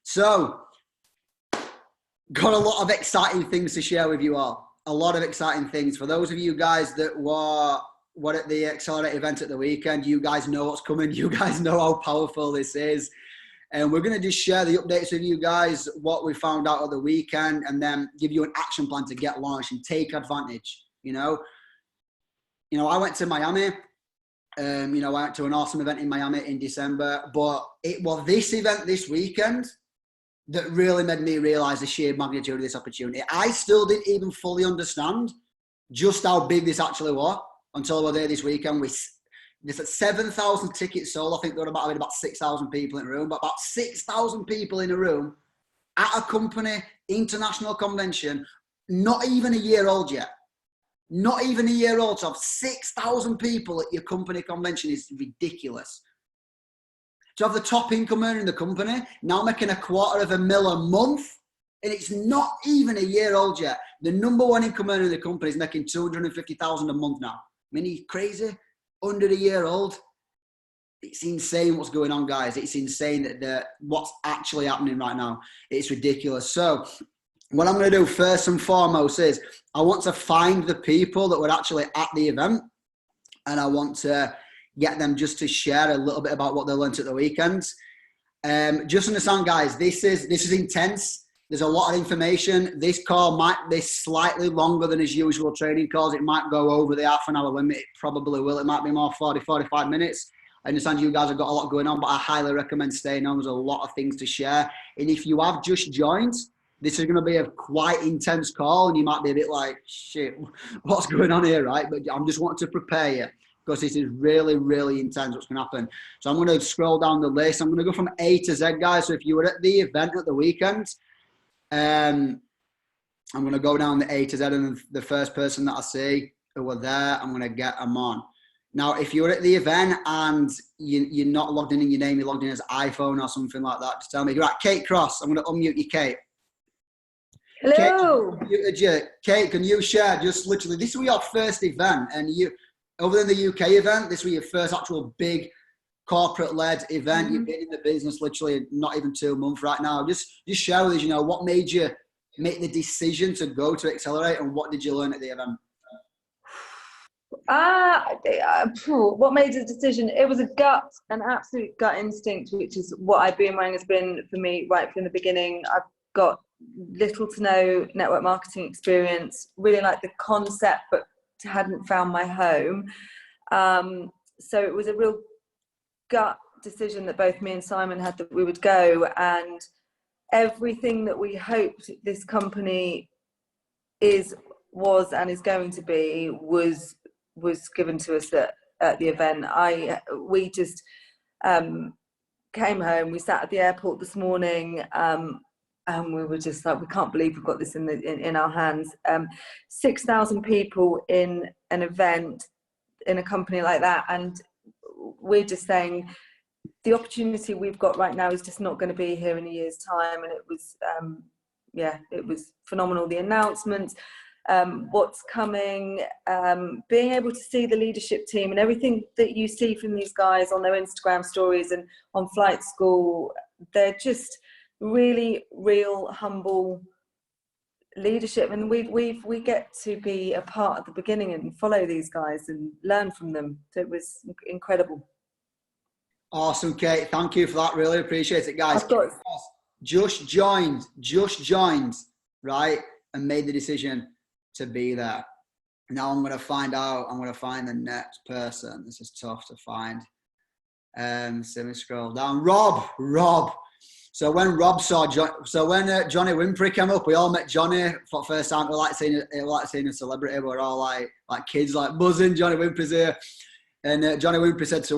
So, got a lot of exciting things to share with you all. A lot of exciting things. For those of you guys that were at the Accelerate event at the weekend, you guys know what's coming. You guys know how powerful this is. And we're going to just share the updates with you guys, what we found out at the weekend, and then give you an action plan to get launched and take advantage. You know, I went to Miami. I went to an awesome event in Miami in December, but it was this event this weekend that really made me realize the sheer magnitude of this opportunity. I still didn't even fully understand just how big this actually was until I was there this weekend. There's 7,000 tickets sold. I think there were about 6,000 people in a room, but about 6,000 people in a room at a company international convention, not even a year old yet. Not even a year old. To have 6,000 people at your company convention is ridiculous. To have the top income earner in the company now making $250,000 a month, and it's not even a year old yet. The number one income earner in the company is making $250,000 a month now. I mean, he's crazy. Under a year old. It's insane what's going on, guys. It's insane that what's actually happening right now. It's ridiculous. So what I'm going to do first and foremost is I want to find the people that were actually at the event, and I want to get them just to share a little bit about what they learned at the weekend. Just understand, guys, this is intense. There's a lot of information. This call might be slightly longer than his usual training calls. It might go over the half-an-hour limit. It probably will. It might be more 40, 45 minutes. I understand you guys have got a lot going on, but I highly recommend staying on. There's a lot of things to share. And if you have just joined, this is going to be a quite intense call, and you might be a bit like, shit, what's going on here, right? But I'm just wanting to prepare you, because this is really, really intense what's going to happen. So I'm going to scroll down the list. I'm going to go from A to Z, guys. So if you were at the event at the weekend, I'm going to go down the A to Z, and the first person that I see who were there, I'm going to get them on. Now, if you're at the event and you're not logged in your name, you're logged in as iPhone or something like that, just tell me. Right, Kate Cross, I'm going to unmute you, Kate. Hello. Kate, can you share just literally, this was your first event, and you, other than the UK event, this was your first actual big corporate-led event. You've been in the business literally not even 2 months right now. Just share with us, what made you make the decision to go to Accelerate, and what did you learn at the event? What made the decision? It was an absolute gut instinct, which is what iBoomerang has been for me right from the beginning. I've got little to no network marketing experience, really like the concept, but hadn't found my home. So it was a real gut decision that both me and Simon had, that we would go, and everything that we hoped this company was and is going to be was given to us at the event. We just came home, we sat at the airport this morning, and we were just like, we can't believe we've got this in our hands. 6,000 people in an event in a company like that, and we're just saying the opportunity we've got right now is just not going to be here in a year's time. And it was it was phenomenal. The announcements, what's coming, being able to see the leadership team and everything that you see from these guys on their Instagram stories and on Flight School, they're just really real, humble leadership, and we get to be a part at the beginning and follow these guys and learn from them. So it was incredible. Awesome, Kate. Thank you for that. Really appreciate it, guys. Just joined, right, and made the decision to be there. Now I'm going to find the next person. This is tough to find. So let me scroll down. Rob. So when Rob saw when Johnny Winfrey came up, we all met Johnny for the first time. We like seeing a celebrity. We're all like kids, like buzzing. Johnny Winfrey's here, and Johnny Winfrey said to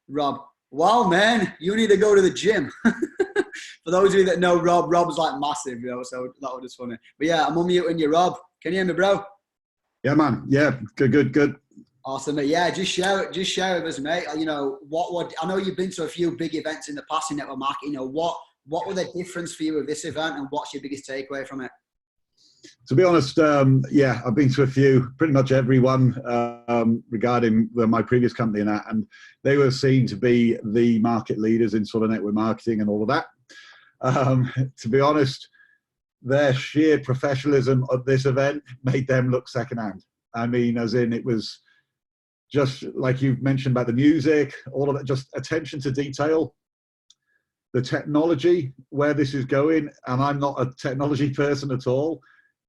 Rob, "Wow, man, you need to go to the gym." For those of you that know Rob's like massive, so that was just funny. But yeah, I'm unmuting you, Rob. Can you hear me, bro? Yeah, man. Yeah, good. Awesome, mate. Yeah, just share with us, mate. I know you've been to a few big events in the past in network marketing. What were the difference for you with this event, and what's your biggest takeaway from it? To be honest, yeah, I've been to a few, pretty much everyone regarding my previous company and that, and they were seen to be the market leaders in sort of network marketing and all of that. To be honest, their sheer professionalism of this event made them look secondhand. I mean, as in it was just like you've mentioned about the music, all of it, just attention to detail, the technology, where this is going, and I'm not a technology person at all.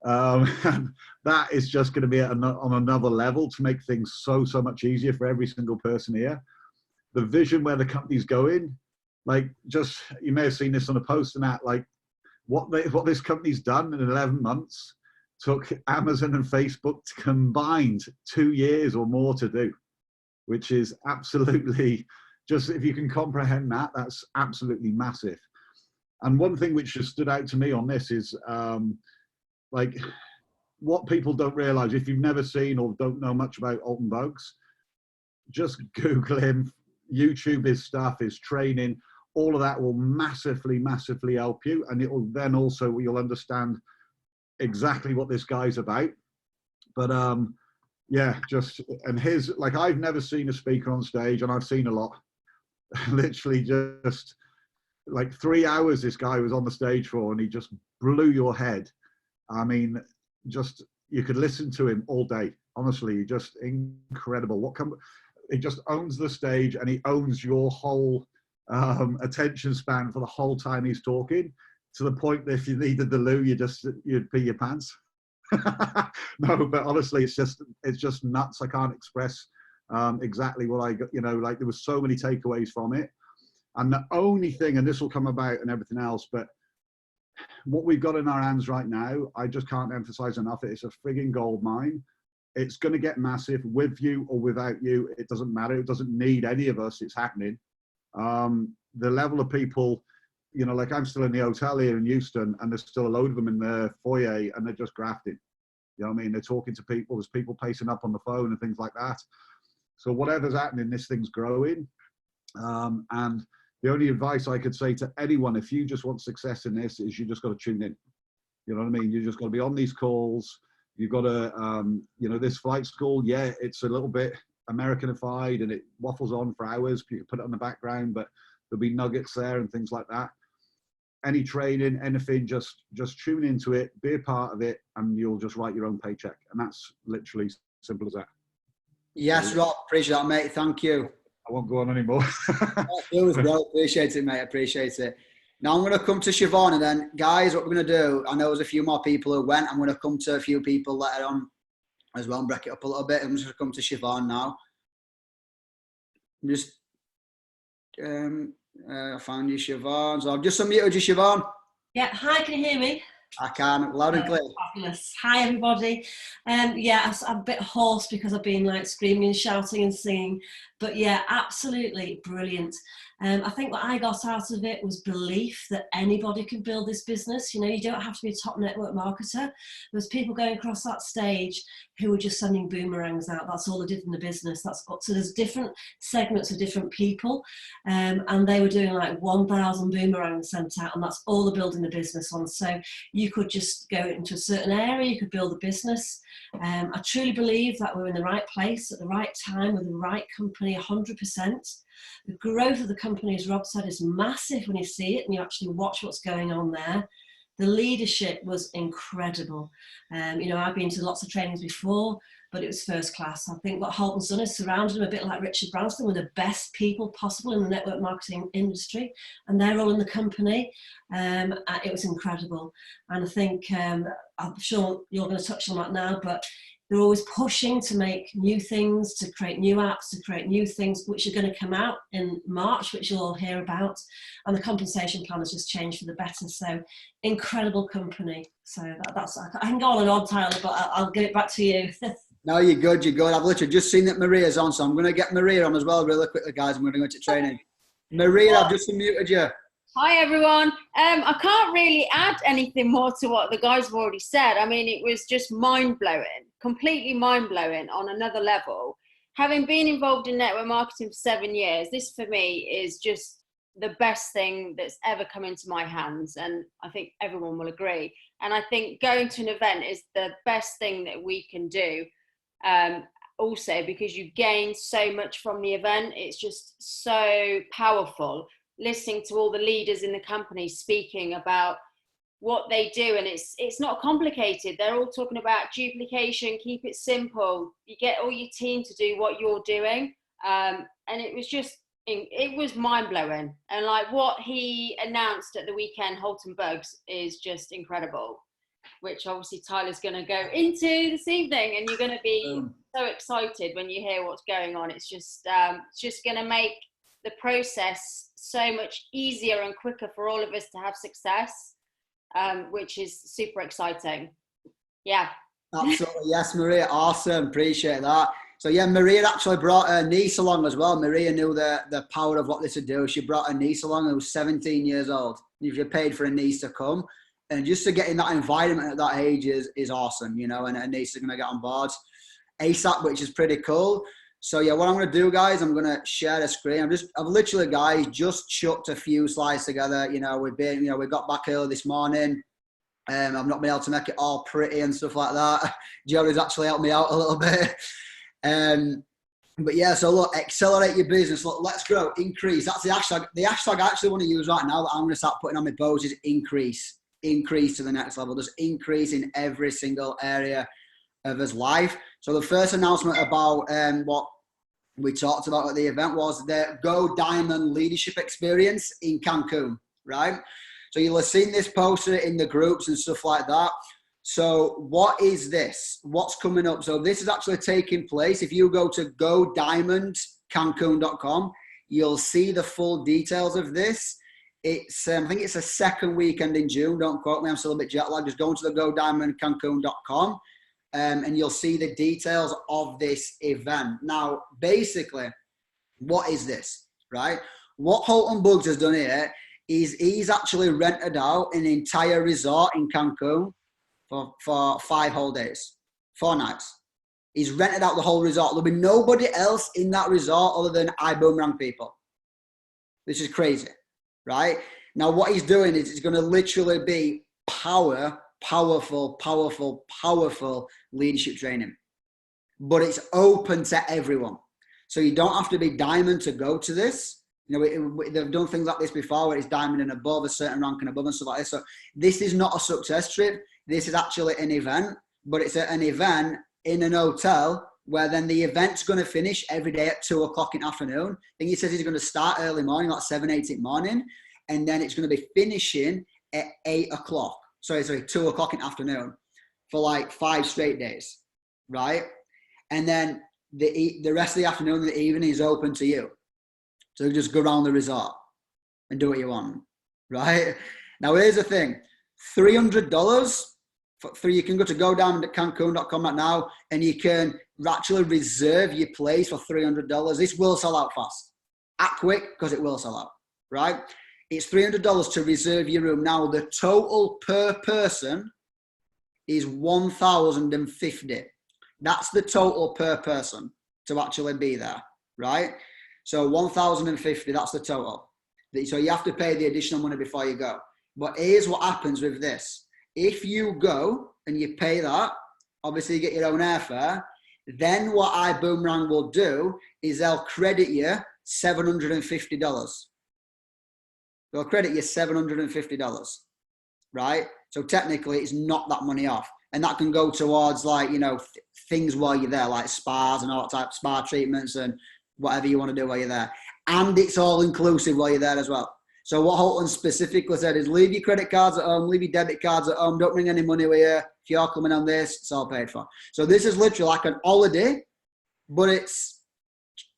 And that is just going to be on another level to make things so much easier for every single person here. The vision where the company's going, like, just, you may have seen this on a post and that, like what this company's done in 11 months took Amazon and Facebook combined 2 years or more to do, which is absolutely, just, if you can comprehend that, that's absolutely massive. And one thing which just stood out to me on this is like, what people don't realize, if you've never seen or don't know much about Alton Vogues, just Google him, YouTube his stuff, his training, all of that will massively help you. And it will then also, you'll understand exactly what this guy's about. But yeah, just, and his, like, I've never seen a speaker on stage, and I've seen a lot, literally just like 3 hours this guy was on the stage for, and he just blew your head. I mean, just, you could listen to him all day. Honestly, just incredible. He just owns the stage, and he owns your whole attention span for the whole time he's talking, to the point that if you needed the loo, you'd pee your pants. No, but honestly, it's just nuts. I can't express exactly what I got. You know, like, there was so many takeaways from it, and the only thing, and this will come about and everything else, but what we've got in our hands right now, I just can't emphasize enough. It's a frigging gold mine. It's going to get massive, with you or without you. It doesn't matter. It doesn't need any of us. It's happening. The level of people, you know, like, I'm still in the hotel here in Houston, and there's still a load of them in the foyer, and they're just grafting. You know what I mean? They're talking to people. There's people pacing up on the phone and things like that. So whatever's happening, this thing's growing. And the only advice I could say to anyone, if you just want success in this, is you just got to tune in. You know what I mean? You just got to be on these calls. You've got to, you know, this flight school, yeah, it's a little bit Americanified and it waffles on for hours. You can put it on the background, but there'll be nuggets there and things like that. Any training, anything, just tune into it, be a part of it, and you'll just write your own paycheck. And that's literally simple as that. Yes, Rob, appreciate that, mate. Thank you. I won't go on anymore. Bro, appreciate it, mate. Appreciate it. Now I'm going to come to Siobhan, and then, guys, what we're going to do, I know there's a few more people who went. I'm going to come to a few people later on as well and break it up a little bit. I'm just going to come to Siobhan now. Just, I found you, Siobhan. So I've just unmuted you, Siobhan. Yeah, hi, can you hear me? I can, loud and clear. Fabulous. Hi, everybody. Yeah, I'm a bit hoarse because I've been like screaming and shouting and singing, but yeah, absolutely brilliant. I think what I got out of it was belief that anybody can build this business. You know, you don't have to be a top network marketer. There's people going across that stage who were just sending boomerangs out. That's all they did in the business. So there's different segments of different people, and they were doing like 1,000 boomerangs sent out, and that's all they're building the business on. So you could just go into a certain area, you could build a business. I truly believe that we're in the right place at the right time with the right company, 100%. The growth of the company, as Rob said, is massive when you see it and you actually watch what's going on there. The leadership was incredible. You know, I've been to lots of trainings before, but it was first class. I think what Halton's done is surrounded them a bit like Richard Branson with the best people possible in the network marketing industry, and they're all in the company. It was incredible. And I think, I'm sure you're going to touch on that now, but they're always pushing to make new things, to create new apps, to create new things, which are going to come out in March, which you'll all hear about. And the compensation plan has just changed for the better. So incredible company. So that's, I can go on and on, Tyler, but I'll give it back to you. No, you're good, you're good. I've literally just seen that Maria's on, so I'm going to get Maria on as well really quickly, guys. I'm going to go into training. Maria, I've just unmuted you. Hi everyone. I can't really add anything more to what the guys have already said. I mean, it was just mind-blowing, completely mind-blowing on another level. Having been involved in network marketing for 7 years, this for me is just the best thing that's ever come into my hands, and I think everyone will agree. And I think going to an event is the best thing that we can do, also because you gain so much from the event. It's just so powerful listening to all the leaders in the company speaking about what they do, and it's not complicated. They're all talking about duplication, keep it simple, you get all your team to do what you're doing, and it was mind-blowing. And like what he announced at the weekend, Holton Bugs, is just incredible, which obviously Tyler's going to go into this evening, and you're going to be so excited when you hear what's going on. It's just going to make the process so much easier and quicker for all of us to have success, which is super exciting. Yeah. Absolutely. Yes, Maria. Awesome. Appreciate that. So yeah, Maria actually brought her niece along as well. Maria knew the power of what this would do. She brought her niece along, who was 17 years old. She paid for a niece to come. And just to get in that environment at that age is awesome, you know, and her niece is going to get on board ASAP, which is pretty cool. So yeah, what I'm going to do, guys, I'm going to share the screen. I've literally, guys, just chucked a few slides together. You know, we got back early this morning. I've not been able to make it all pretty and stuff like that. Jody's actually helped me out a little bit. But yeah, so look, accelerate your business. Look, let's grow, increase. That's the hashtag. The hashtag I actually want to use right now that I'm going to start putting on my posts is increase to the next level. Just increase in every single area of his life. So the first announcement about what we talked about at the event was the Go Diamond Leadership Experience in Cancun, right? So you'll have seen this poster in the groups and stuff like that. So what is this? What's coming up? So this is actually taking place. If you go to godiamondcancun.com, you'll see the full details of this. It's I think it's a second weekend in June. Don't quote me. I'm still a bit jet lagged. Just go to the godiamondcancun.com and you'll see the details of this event. Now, basically, what is this, right? What Holton Bugs has done here is he's actually rented out an entire resort in Cancun for 5 whole days, 4 nights. He's rented out the whole resort. There'll be nobody else in that resort other than iBoomerang people. This is crazy, right? Now, what he's doing is it's going to literally be powerful leadership training. But it's open to everyone. So you don't have to be diamond to go to this. You know, they've done things like this before where it's diamond and above, a certain rank and above and stuff like this. So this is not a success trip. This is actually an event, but it's an event in an hotel where then the event's going to finish every day at 2 o'clock in the afternoon. I think he says he's going to start early morning, like 7, 8 in the morning, and then it's going to be finishing at 8 o'clock. Sorry, 2 o'clock in the afternoon for like 5 straight days, right? And then the rest of the afternoon and the evening is open to you. So you just go around the resort and do what you want, right? Now, here's the thing. $300 you can go to godiamondcancun.com right now and you can actually reserve your place for $300. This will sell out fast. Act quick because it will sell out, right? It's $300 to reserve your room. Now, the total per person is $1,050. That's the total per person to actually be there, right? So $1,050, that's the total. So you have to pay the additional money before you go. But here's what happens with this. If you go and you pay that, obviously you get your own airfare, then what iBoomerang will do is they'll credit you $750. They'll credit you $750, right? So technically it's not that money off. And that can go towards like, you know, things while you're there, like spas and all that type of spa treatments and whatever you want to do while you're there. And it's all inclusive while you're there as well. So what Holton specifically said is leave your credit cards at home, leave your debit cards at home, don't bring any money with you. If you're coming on this, it's all paid for. So this is literally like an holiday, but it's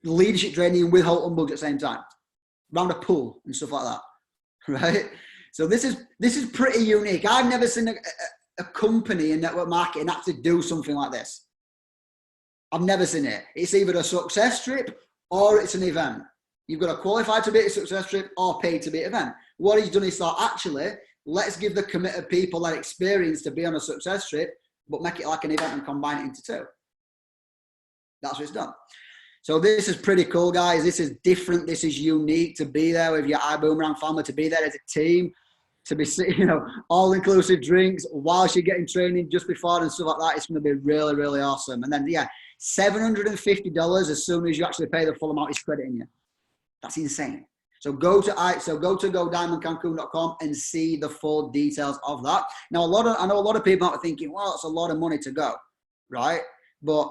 leadership training with Holton Bugs at the same time. Around a pool and stuff like that, right? So this is pretty unique. I've never seen a company in network marketing actually do something like this. I've never seen it. It's either a success trip or it's an event. You've got to qualify to be a success trip or pay to be an event. What he's done is thought, actually, let's give the committed people that experience to be on a success trip, but make it like an event and combine it into 2. That's what it's done. So this is pretty cool, guys. This is different. This is unique to be there with your iBoomerang family, to be there as a team, to be, you know, all-inclusive drinks whilst you're getting training just before and stuff like that. It's going to be really, really awesome. And then, yeah, $750 as soon as you actually pay the full amount is crediting you. That's insane. So go to GoDiamondCancun.com and see the full details of that. Now, I know a lot of people are thinking, well, it's a lot of money to go, right? But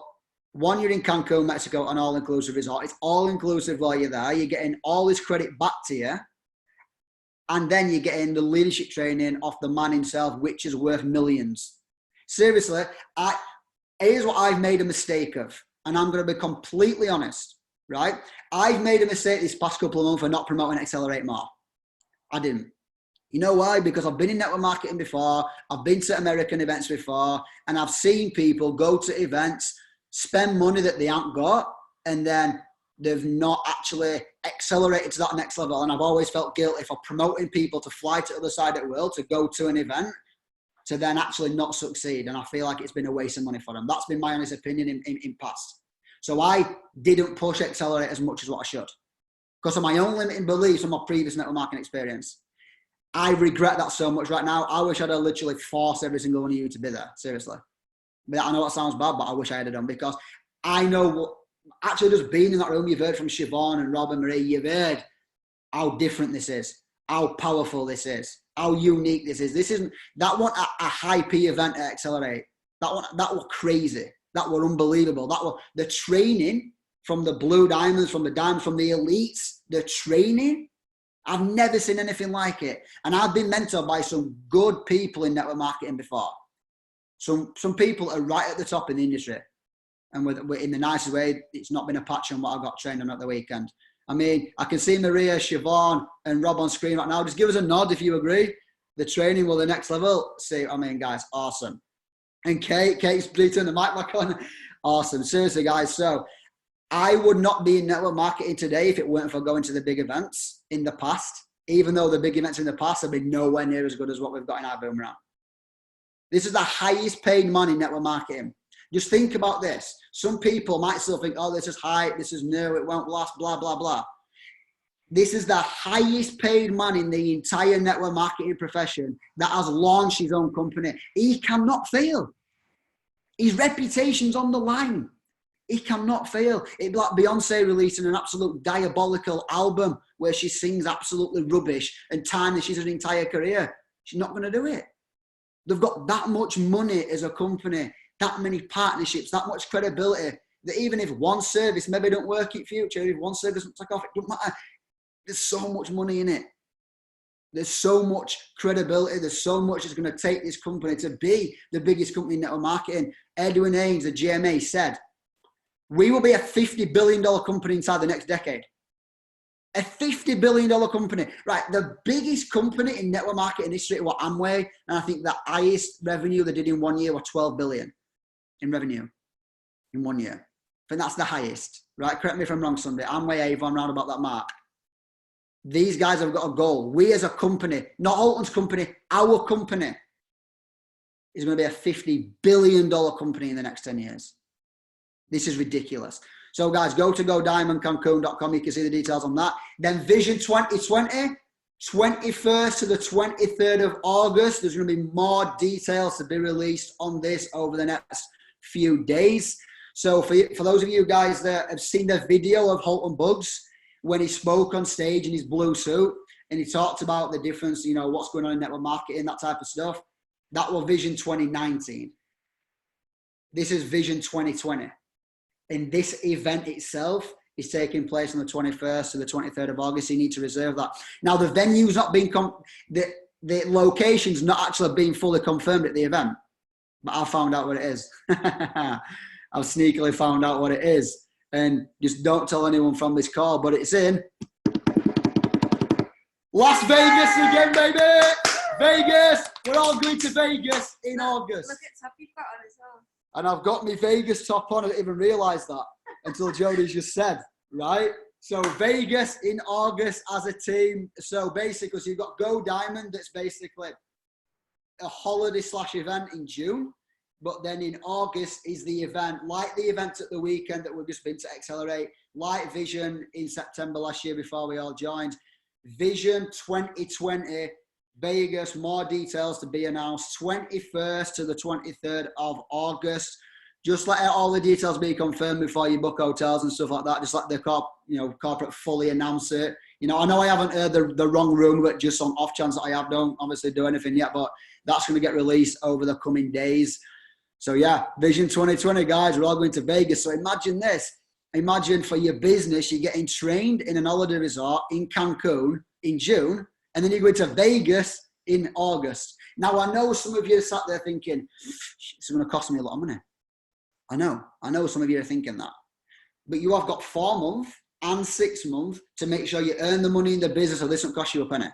one, you're in Cancun, Mexico, an all-inclusive resort. It's all-inclusive while you're there. You're getting all this credit back to you. And then you're getting the leadership training off the man himself, which is worth millions. Seriously, here's what I've made a mistake of. And I'm going to be completely honest, right? I've made a mistake this past couple of months for not promoting Accelerate more. I didn't. You know why? Because I've been in network marketing before. I've been to American events before. And I've seen people go to events, spend money that they haven't got, and then they've not actually accelerated to that next level. And I've always felt guilty for promoting people to fly to the other side of the world, to go to an event, to then actually not succeed. And I feel like it's been a waste of money for them. That's been my honest opinion in past. So I didn't push Accelerate as much as what I should, because of my own limiting beliefs from my previous network marketing experience. I regret that so much right now. I wish I'd have literally forced every single one of you to be there, seriously. But I know that sounds bad, but I wish I had done, because I know what, actually just being in that room, you've heard from Siobhan and Rob and Marie, you've heard how different this is, how powerful this is, how unique this is. This isn't, that one a high P event at Accelerate. That was crazy. That were unbelievable. That were the training from the Blue Diamonds, from the Diamonds, from the elites, the training. I've never seen anything like it. And I've been mentored by some good people in network marketing before. Some people are right at the top in the industry. And in the nicest way, it's not been a patch on what I got trained on at the weekend. I mean, I can see Maria, Siobhan, and Rob on screen right now. Just give us a nod if you agree. The training will the next level. See, I mean, guys, awesome. And Kate's turning the mic back on. Awesome. Seriously, guys. So I would not be in network marketing today if it weren't for going to the big events in the past, even though the big events in the past have been nowhere near as good as what we've got in our boomerang. This is the highest paid man in network marketing. Just think about this. Some people might still think, oh, this is hype, this is new, it won't last, blah, blah, blah. This is the highest paid man in the entire network marketing profession that has launched his own company. He cannot fail. His reputation's on the line. He cannot fail. It'd be like Beyonce releasing an absolute diabolical album where she sings absolutely rubbish and tarnishes her entire career. She's not going to do it. They've got that much money as a company, that many partnerships, that much credibility, that even if one service maybe don't work in future, if one service doesn't take off, it doesn't matter. There's so much money in it. There's so much credibility. There's so much that's going to take this company to be the biggest company in network marketing. Edwin Haynes, the GMA, said, we will be a $50 billion company inside the next decade. A $50 billion company. Right, the biggest company in network marketing history was Amway, and I think the highest revenue they did in 1 year was $12 billion in revenue in 1 year. I think that's the highest, right? Correct me if I'm wrong, Sunday. Amway, Avon, round about that mark. These guys have got a goal. We as a company, not Holton's company, our company is going to be a $50 billion company in the next 10 years. This is ridiculous. So guys, go to GoDiamondCancun.com. You can see the details on that. Then Vision 2020, 21st to the 23rd of August. There's going to be more details to be released on this over the next few days. So for those of you guys that have seen the video of Holton Bugs, when he spoke on stage in his blue suit and he talked about the difference, you know, what's going on in network marketing, that type of stuff, that was Vision 2019. This is Vision 2020. And this event itself is taking place on the 21st to the 23rd of August. So you need to reserve that. Now, the venue's not being, the location's not actually being fully confirmed at the event, but I found out what it is. I've sneakily found out what it is. And just don't tell anyone from this call, but it's in Las Vegas again, baby! Vegas! We're all going to Vegas in August. Look at top you've got on as well. And I've got my Vegas top on. I didn't even realise that until Jodie's just said, right? So Vegas in August as a team. So basically, so you've got Go Diamond, that's basically a holiday / event in June. But then in August is the event, like the event at the weekend that we've just been to Xcelerate, like Vision in September last year before we all joined. Vision 2020, Vegas, more details to be announced, 21st to the 23rd of August. Just let all the details be confirmed before you book hotels and stuff like that. Just let the corporate fully announce it. You know, I know I haven't heard the wrong room, but just on off chance that I have, don't obviously do anything yet, but that's going to get released over the coming days. So yeah, Vision 2020, guys, we're all going to Vegas. So imagine this. Imagine for your business, you're getting trained in an holiday resort in Cancun in June, and then you're going to Vegas in August. Now, I know some of you are sat there thinking, it's going to cost me a lot of money. I know some of you are thinking that. But you have got 4 months and 6 months to make sure you earn the money in the business so this won't cost you a penny.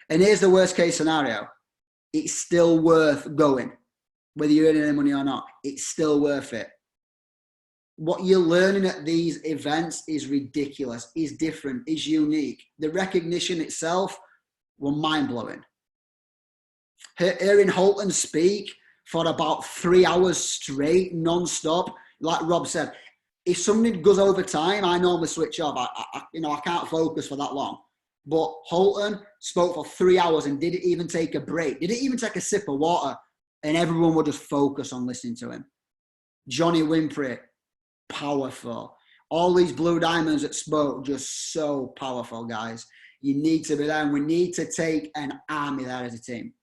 And here's the worst case scenario. It's still worth going. Whether you're earning any money or not, it's still worth it. What you're learning at these events is ridiculous, is different, is unique. The recognition itself was mind-blowing. Hearing Holton speak for about 3 hours straight, non-stop, like Rob said, if something goes over time, I normally switch off. I can't focus for that long. But Holton spoke for 3 hours and didn't even take a break, didn't even take a sip of water, and everyone would just focus on listening to him. Johnny Winfrey, powerful. All these Blue Diamonds that spoke, just so powerful, guys. You need to be there, and we need to take an army there as a team.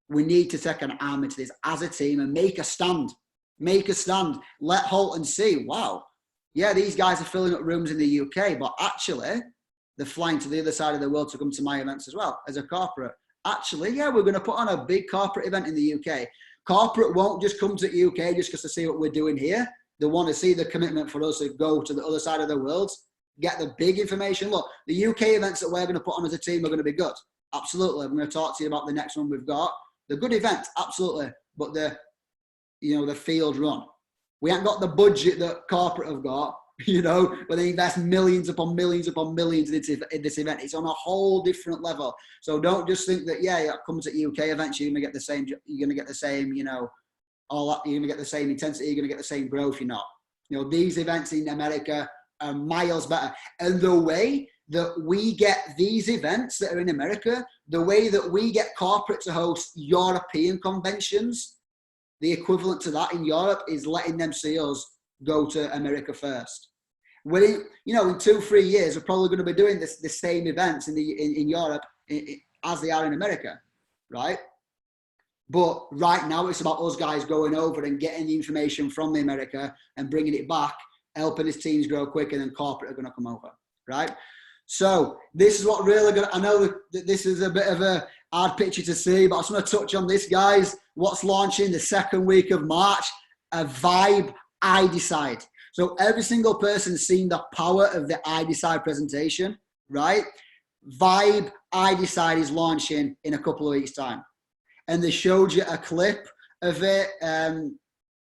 We need to take an army to this as a team and make a stand. Make a stand. Let Holton see, wow, yeah, these guys are filling up rooms in the UK, but actually, they're flying to the other side of the world to come to my events as well, as a corporate. Actually, yeah, we're going to put on a big corporate event in the UK. Corporate won't just come to the UK just because they see what we're doing here. They want to see the commitment for us to go to the other side of the world, get the big information. Look, the UK events that we're going to put on as a team are going to be good. Absolutely. I'm going to talk to you about the next one we've got. They're good events, absolutely. But the field run. We haven't got the budget that corporate have got, where they invest millions upon millions upon millions in this event. It's on a whole different level. So don't just think that, it comes at UK events, you're going to get the same, all that, you're going to get the same intensity, you're going to get the same growth. You're not. These events in America are miles better. And the way that we get these events that are in America, the way that we get corporate to host European conventions, the equivalent to that in Europe is letting them see us go to America first. In 2-3 years, we're probably going to be doing the same events in Europe as they are in America, right? But right now, it's about us guys going over and getting the information from the America and bringing it back, helping his teams grow quicker, and then corporate are going to come over, right? So this is what really good. I know that this is a bit of a hard picture to see, but I just want to touch on this, guys. What's launching the second week of March? A Vibe I Decide. So every single person's seen the power of the I Decide presentation, right? Vibe I Decide is launching in a couple of weeks' time. And they showed you a clip of it.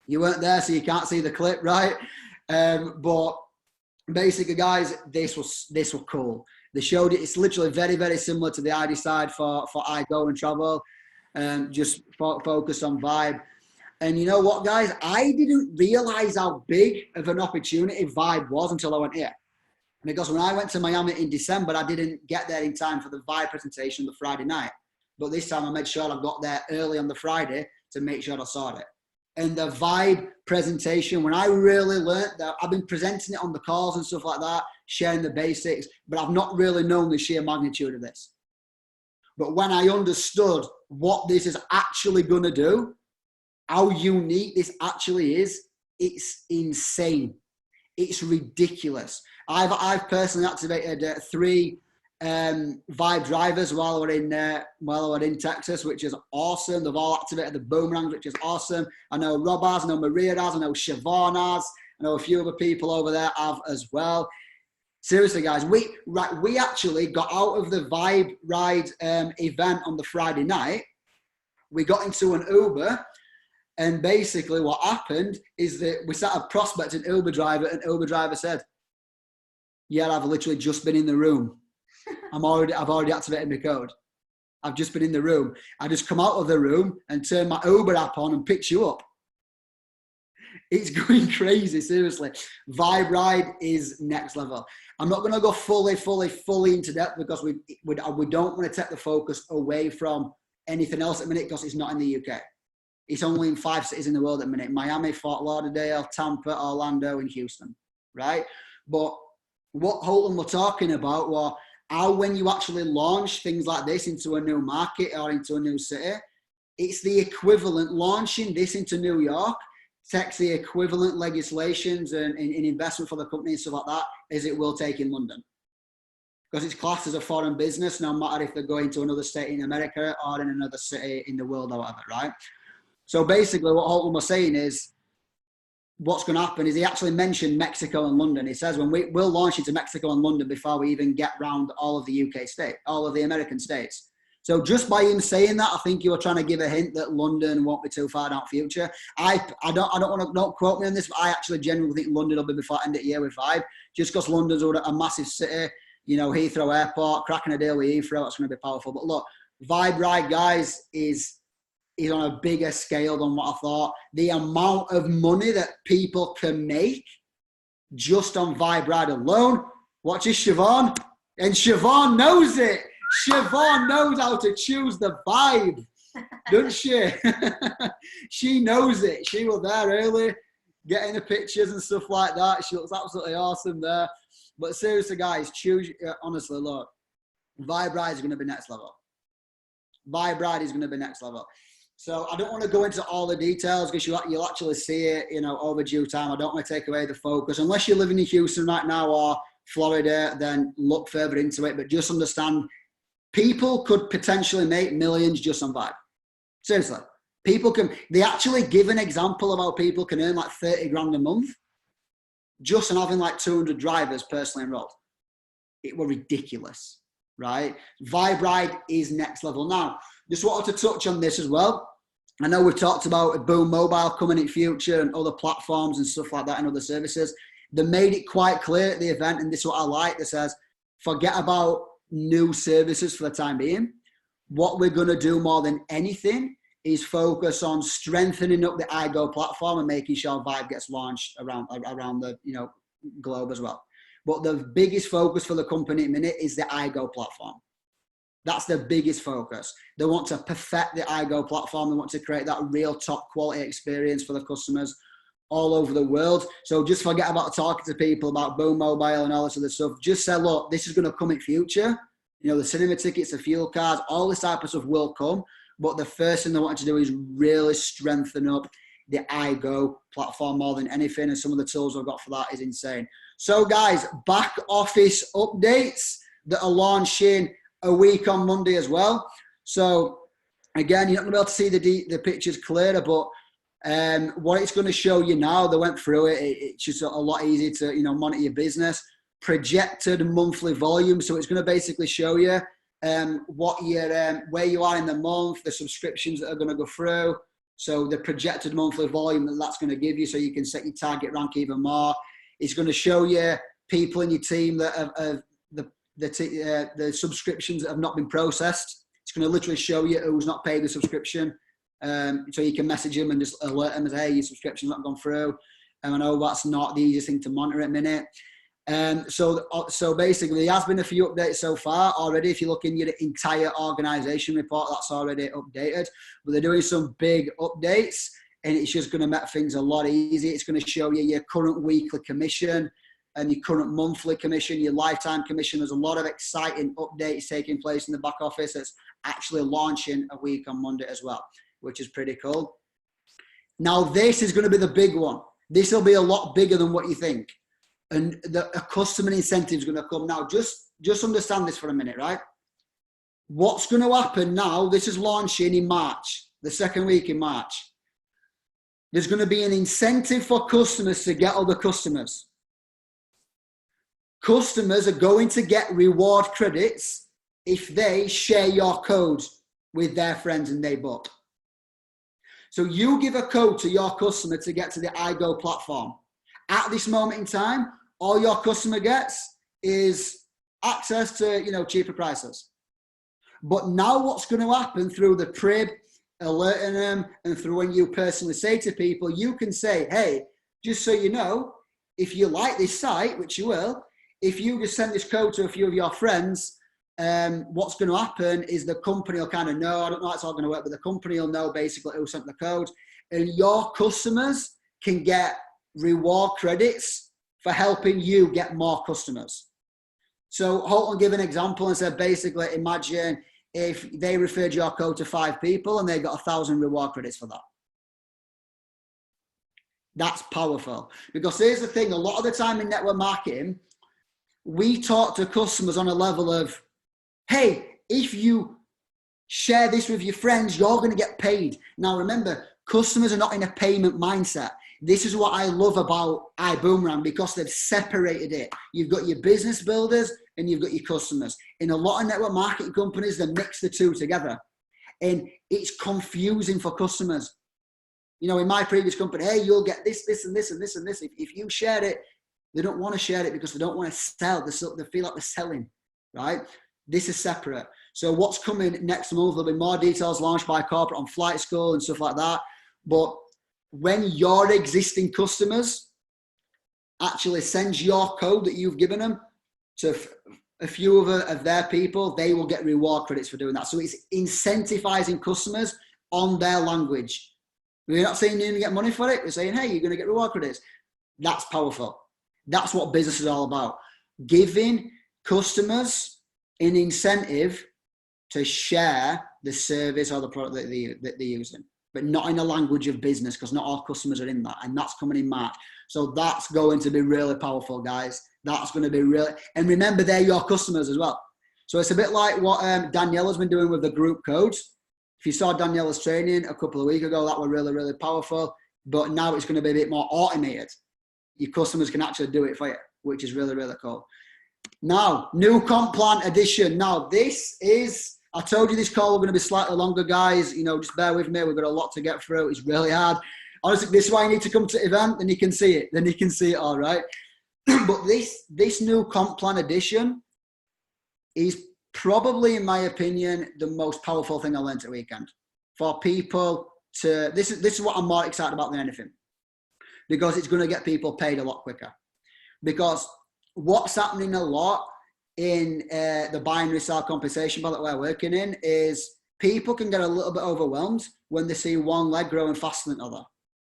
You weren't there, so you can't see the clip, right? But basically, guys, this was cool. They showed it. It's literally very, very similar to the I Decide for I Go and Travel. Just focus on Vibe. And you know what, guys? I didn't realize how big of an opportunity Vibe was until I went here. Because when I went to Miami in December, I didn't get there in time for the Vibe presentation the Friday night. But this time I made sure I got there early on the Friday to make sure I saw it. And the Vibe presentation, when I really learned that, I've been presenting it on the calls and stuff like that, sharing the basics, but I've not really known the sheer magnitude of this. But when I understood what this is actually going to do, how unique this actually is, it's insane. It's ridiculous. I've personally activated 3 Vibe drivers while we're in Texas, which is awesome. They've all activated the boomerangs, which is awesome. I know Rob has, I know Maria has, I know Siobhan has, I know a few other people over there have as well. Seriously, guys, we actually got out of the Vibe Ride event on the Friday night. We got into an Uber, and basically what happened is that we sat a prospect an Uber driver, and Uber driver said, "Yeah, I've literally just been in the room. I've already activated my code. I've just been in the room. I just come out of the room and turned my Uber app on and picked you up." It's going crazy, seriously. Vibe Ride is next level. I'm not going to go fully into depth because we don't want to take the focus away from anything else at the minute because it's not in the UK. It's only in 5 cities in the world at the minute: Miami, Fort Lauderdale, Tampa, Orlando, and Houston, right? But what Holton were talking about were how when you actually launch things like this into a new market or into a new city, it's the equivalent. Launching this into New York takes the equivalent legislations and investment for the company and stuff like that as it will take in London. Because it's classed as a foreign business, no matter if they're going to another state in America or in another city in the world or whatever, right? So basically what Holton was saying is, what's going to happen is he actually mentioned Mexico and London. He says we'll launch into Mexico and London before we even get round all of the UK state, all of the American states. So just by him saying that, I think you were trying to give a hint that London won't be too far down future. I don't want to, don't quote me on this, but I actually genuinely think London will be before end of the year with Vibe, just because London's a massive city. You know, Heathrow Airport, cracking a deal with Heathrow, that's going to be powerful. But look, Vibe Ride, guys, is on a bigger scale than what I thought. The amount of money that people can make just on Vibe Ride alone. Watch this, Siobhan. And Siobhan knows it. Siobhan knows how to choose the vibe, doesn't she? She knows it. She was there early, getting the pictures and stuff like that. She looks absolutely awesome there. But seriously, guys, honestly, look, Vibe Ride is going to be next level. Vibe Ride is going to be next level. So I don't want to go into all the details because you'll actually see it, you know, over due time. I don't want to take away the focus. Unless you're living in Houston right now or Florida, then look further into it. But just understand, people could potentially make millions just on Vibe. Seriously. They actually give an example of how people can earn like 30 grand a month just on having like 200 drivers personally enrolled. It was ridiculous, right? Vibe Ride is next level. Now, just wanted to touch on this as well. I know we've talked about Boom Mobile coming in future and other platforms and stuff like that and other services. They made it quite clear at the event, and this is what I like, that says, forget about new services for the time being. What we're going to do more than anything is focus on strengthening up the iGo platform and making sure Vibe gets launched around the globe as well. But the biggest focus for the company at the minute is the iGo platform. That's the biggest focus. They want to perfect the iGo platform. They want to create that real top quality experience for the customers all over the world. So just forget about talking to people about Boom Mobile and all this other stuff. Just say, look, this is going to come in future. You know, the cinema tickets, the fuel cards, all this type of stuff will come. But the first thing they want to do is really strengthen up the iGo platform more than anything. And some of the tools I've got for that is insane. So guys, back office updates that are launching a week on Monday as well. So again, you're not going to be able to see the pictures clearer, but what it's going to show you now, they went through it. It's just a lot easier to, you know, monitor your business. Projected monthly volume. So it's going to basically show you what your where you are in the month, the subscriptions that are going to go through. So the projected monthly volume that's going to give you, so you can set your target rank even more. It's going to show you people in your team that have the subscriptions that have not been processed. It's going to literally show you who's not paid the subscription. So you can message them and just alert them as, hey, your subscription's not gone through. And I know that's not the easiest thing to monitor at a minute. So basically, there has been a few updates so far already. If you look in your entire organization report, that's already updated. But they're doing some big updates, and it's just going to make things a lot easier. It's going to show you your current weekly commission and your current monthly commission, your lifetime commission. There's a lot of exciting updates taking place in the back office. It's actually launching a week on Monday as well, which is pretty cool. Now, this is going to be the big one. This will be a lot bigger than what you think. And a customer incentive is going to come. Now, just understand this for a minute, right? What's going to happen now, this is launching in March, the second week in March. There's going to be an incentive for customers to get other customers. Customers are going to get reward credits if they share your code with their friends and they book. So you give a code to your customer to get to the iGo platform. At this moment in time, all your customer gets is access to, you know, cheaper prices. But now what's going to happen through the PRIB, alerting them, and through when you personally say to people, you can say, hey, just so you know, if you like this site, which you will, if you just send this code to a few of your friends, what's going to happen is the company will kind of know, I don't know how it's all going to work, but the company will know basically who sent the code, and your customers can get reward credits for helping you get more customers. So Holton give an example and said, basically, imagine if they referred your code to 5 people and they got 1,000 reward credits for that. That's powerful. Because here's the thing, a lot of the time in network marketing, we talk to customers on a level of, hey, if you share this with your friends, you're going to get paid. Now remember, customers are not in a payment mindset. This is what I love about iBoomerang, because they've separated it. You've got your business builders and you've got your customers. In a lot of network marketing companies, they mix the two together. And it's confusing for customers. You know, in my previous company, hey, you'll get this, this, and this, and this, and this. If you share it, they don't want to share it because they don't want to sell. They feel like they're selling, right? This is separate. So what's coming next month, there'll be more details launched by corporate on Flight School and stuff like that. But when your existing customers actually send your code that you've given them to a few of their people, they will get reward credits for doing that. So it's incentivizing customers on their language. We're not saying you're going to get money for it. We're saying, hey, you're going to get reward credits. That's powerful. That's what business is all about. Giving customers an incentive to share the service or the product that they're using, but not in a language of business, because not all customers are in that. And that's coming in March. So that's going to be really powerful, guys. That's going to be really, and remember, they're your customers as well. So it's a bit like what Daniela's been doing with the group codes. If you saw Daniela's training a couple of weeks ago, that was really, really powerful. But now it's going to be a bit more automated. Your customers can actually do it for you, which is really, really cool. Now, new comp plan edition. Now, this is, I told you this call was going to be slightly longer, guys. You know, just bear with me. We've got a lot to get through. It's really hard. Honestly, this is why you need to come to the event, then you can see it. Then you can see it all, right? But this new comp plan edition is probably, in my opinion, the most powerful thing I learned at the weekend. For people to, this is what I'm more excited about than anything. Because it's going to get people paid a lot quicker. Because what's happening a lot in the binary cell compensation model that we're working in is people can get a little bit overwhelmed when they see one leg growing faster than other.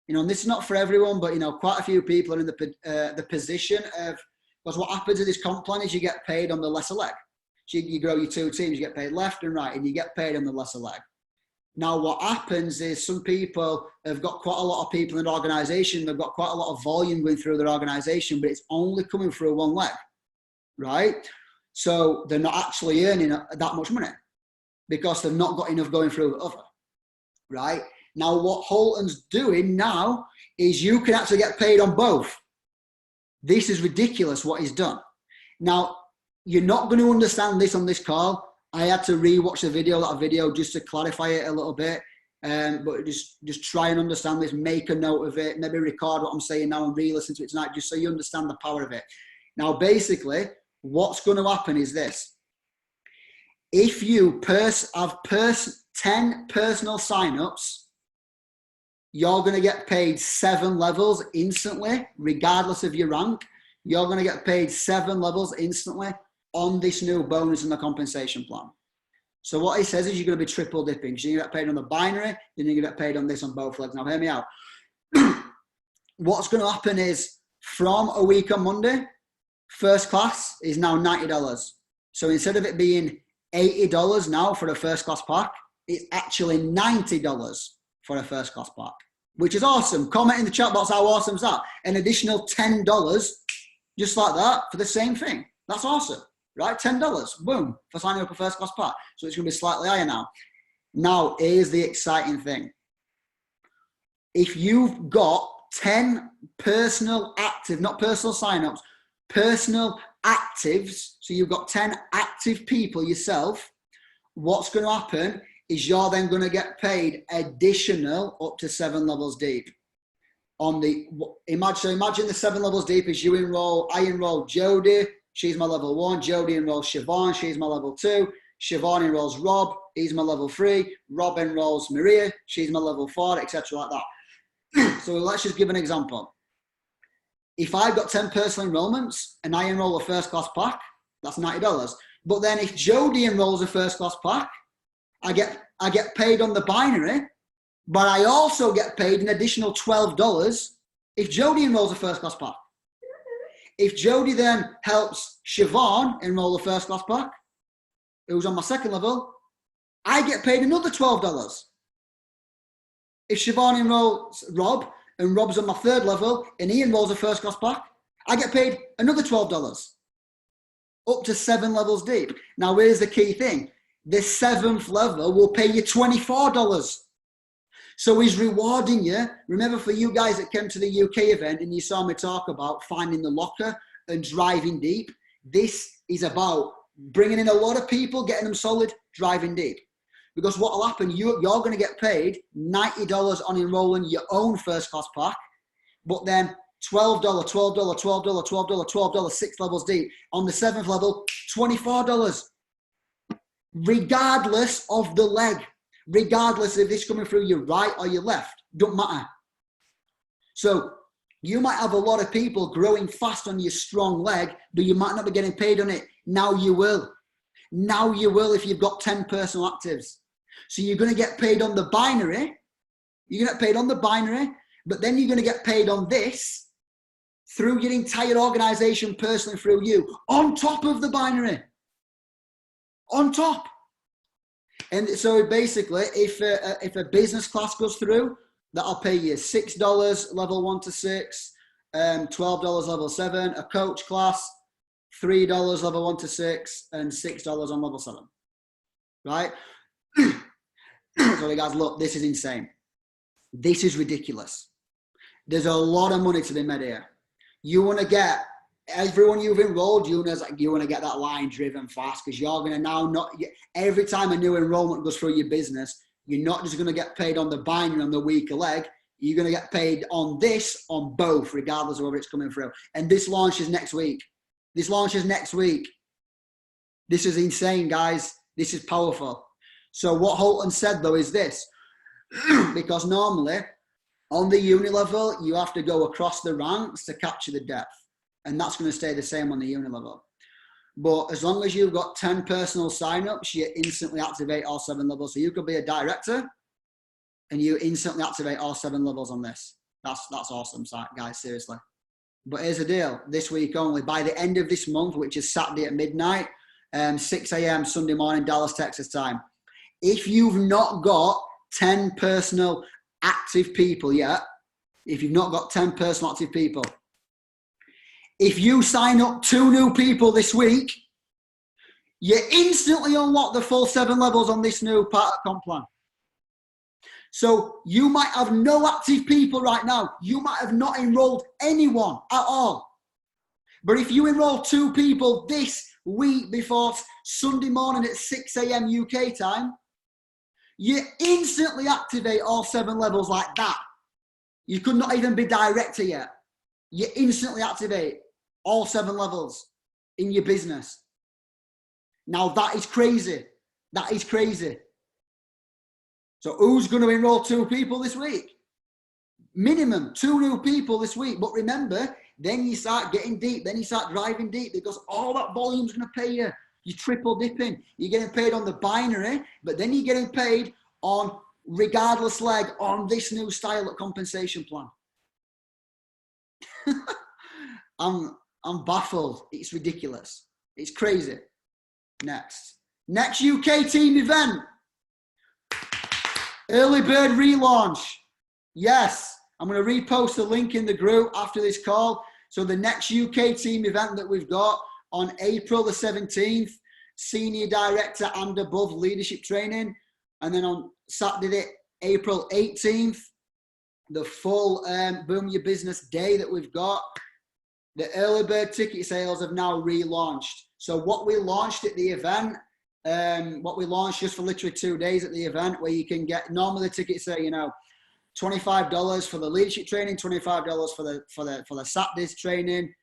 You know, and this is not for everyone, but, you know, quite a few people are in the position of, because what happens in this comp plan is you get paid on the lesser leg. So you grow your 2 teams, you get paid left and right, and you get paid on the lesser leg. Now, what happens is some people have got quite a lot of people in the organization, they've got quite a lot of volume going through their organization, but it's only coming through one leg, right? So they're not actually earning that much money because they've not got enough going through the other, right? Now, what Holton's doing now is you can actually get paid on both. This is ridiculous what he's done. Now, you're not going to understand this on this call. I had to rewatch the video just to clarify it a little bit. But just try and understand this, make a note of it, maybe record what I'm saying now and re-listen to it tonight, just so you understand the power of it. Now, basically, what's going to happen is this. If you have 10 personal signups, you're going to get paid 7 levels instantly, regardless of your rank. You're going to get paid 7 levels instantly on this new bonus and the compensation plan. So what he says is you're going to be triple dipping. So you get paid on the binary, then you get paid on this on both legs. Now hear me out. What's going to happen is from a week on Monday, first class is now $90. So instead of it being $80 now for a first class pack, it's actually $90 for a first class pack, which is awesome. Comment in the chat box how awesome is that. An additional $10 just like that for the same thing. That's awesome. Right, $10, boom, for signing up a first class pack. So it's going to be slightly higher now. Now, here's the exciting thing. If you've got 10 personal active, not personal signups, personal actives, so you've got 10 active people yourself, what's going to happen is you're then going to get paid additional up to 7 levels deep. On the imagine the 7 levels deep is I enroll Jody. She's my level 1. Jody enrolls Siobhan. She's my level 2. Siobhan enrolls Rob. He's my level 3. Rob enrolls Maria. She's my level 4, etc. like that. So let's just give an example. if I've got 10 personal enrollments and I enroll a first class pack, that's $90. But then if Jody enrolls a first class pack, I get paid on the binary, but I also get paid an additional $12 if Jody enrolls a first class pack. If Jody then helps Siobhan enroll a first class pack, who's on my second level, I get paid another $12. If Siobhan enrolls Rob and Rob's on my third level and he enrolls a first class pack, I get paid another $12. Up to 7 levels deep. Now here's the key thing. The 7th level will pay you $24. So he's rewarding you. Remember, for you guys that came to the UK event and you saw me talk about finding the locker and driving deep, this is about bringing in a lot of people, getting them solid, driving deep. Because what will happen, you're going to get paid $90 on enrolling your own first class pack, but then $12, $12, $12, $12, $12, 6 levels deep. On the 7th level, $24. Regardless of the leg. Regardless if it's coming through your right or your left, don't matter. So you might have a lot of people growing fast on your strong leg, but you might not be getting paid on it. Now you will. Now you will if you've got 10 personal actives. So you're going to get paid on the binary. You're going to get paid on the binary, but then you're going to get paid on this through your entire organization, personally through you, on top of the binary. On top. And so basically, if a business class goes through, that'll pay you $6 level 1 to 6, $12 level 7. A coach class, $3 level 1 to 6, and $6 on level 7. Right? So guys, look, this is insane. This is ridiculous. There's a lot of money to be made here. You want to get everyone you've enrolled, you want to get that line driven fast, because you're going to now not, every time a new enrollment goes through your business, you're not just going to get paid on the binary on the weaker leg, you're going to get paid on this, on both, regardless of whether it's coming through. And this launches next week. This launches next week. This is insane, guys. This is powerful. So what Holton said though is this, because normally on the uni level, you have to go across the ranks to capture the depth. And that's going to stay the same on the uni level. But as long as you've got 10 personal signups, you instantly activate all 7 levels. So you could be a director and you instantly activate all 7 levels on this. That's awesome, guys, seriously. But here's the deal, this week only, by the end of this month, which is Saturday at midnight, 6 a.m. Sunday morning, Dallas, Texas time. If you've not got 10 personal active people yet, if you've not got 10 personal active people, if you sign up 2 new people this week, you instantly unlock the full 7 levels on this new part of comp plan. So you might have no active people right now. You might have not enrolled anyone at all. But if you enroll 2 people this week before Sunday morning at 6 a.m. UK time, you instantly activate all 7 levels like that. You could not even be director yet. You instantly activate all 7 levels in your business. Now that is crazy. That is crazy. So who's going to enroll 2 people this week? Minimum 2 new people this week. But remember, then you start getting deep. Then you start driving deep, because all that volume is going to pay you. You're triple dipping. You're getting paid on the binary, but then you're getting paid on regardless leg on this new style of compensation plan. I'm baffled. It's ridiculous. It's crazy. Next UK team event. Early bird relaunch. Yes, I'm going to repost the link in the group after this call. So the next UK team event that we've got on April the 17th, senior director and above leadership training. And then on Saturday, April 18th, the full Boom Your Business Day that we've got. The early bird ticket sales have now relaunched. So what we launched at the event, what we launched just for literally 2 days at the event, where you can get, normally the tickets are, $25 for the leadership training, $25 for the Saturdays training.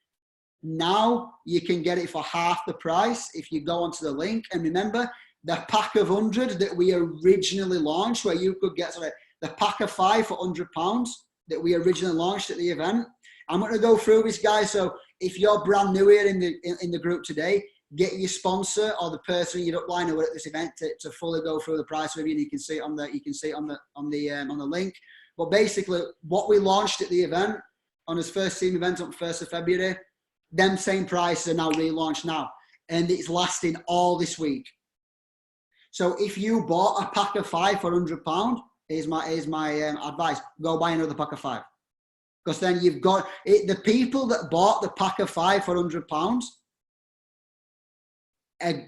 Now you can get it for half the price if you go onto the link. And remember, the pack of 100 that we originally launched, where you could get the pack of 5 for £100 that we originally launched at the event. I'm going to go through this, guys. So if you're brand new here in the group today, get your sponsor or the person you're upline who are at this event to fully go through the price with you. And you can see it on the link. But basically, what we launched at the event on his first team event on 1st of February, them same prices are now relaunched now, and it's lasting all this week. So if you bought a pack of 5 for £100, here's my advice: go buy another pack of 5, because then you've got it. The people that bought the pack of 5 for £100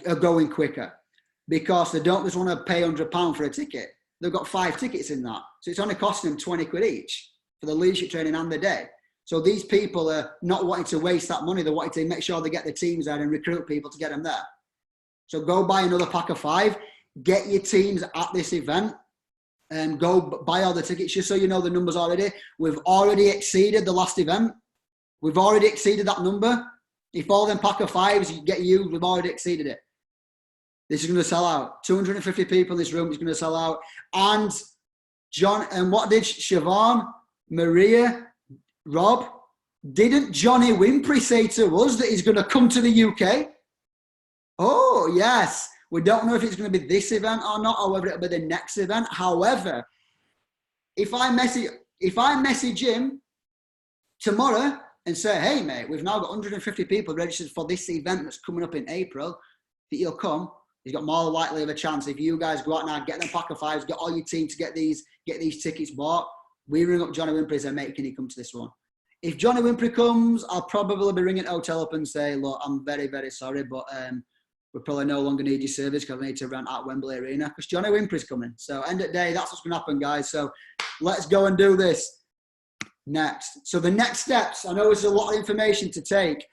are going quicker, because they don't just want to pay £100 for a ticket. They've got 5 tickets in that, so it's only costing them 20 quid each for the leadership training and the day. So these people are not wanting to waste that money. They're wanting to make sure they get the teams there and recruit people to get them there. So go buy another pack of 5, get your teams at this event, and go buy all the tickets. Just so you know the numbers already. We've already exceeded the last event. We've already exceeded that number. If all them pack of 5s get used, we've already exceeded it. This is going to sell out. 250 people in this room is going to sell out. And John, and what did Siobhan, Maria, Rob, didn't Johnny Wimpy say to us that he's going to come to the UK? Oh, yes. We don't know if it's going to be this event or not, or whether it'll be the next event. However, if I message him tomorrow and say, hey, mate, we've now got 150 people registered for this event that's coming up in April, that he'll come, he's got more likely of a chance. If you guys go out now, get them pack of 5s, get all your team to get these tickets bought. We ring up Johnny Wimpy and say, mate, can he come to this one? If Johnny Wimpy comes, I'll probably be ringing hotel up and say, look, I'm very, very sorry, but we probably no longer need your service because I need to rent out Wembley Arena because Johnny Wimpy's coming. So end of the day, that's what's going to happen, guys. So let's go and do this next. So the next steps, I know there's a lot of information to take,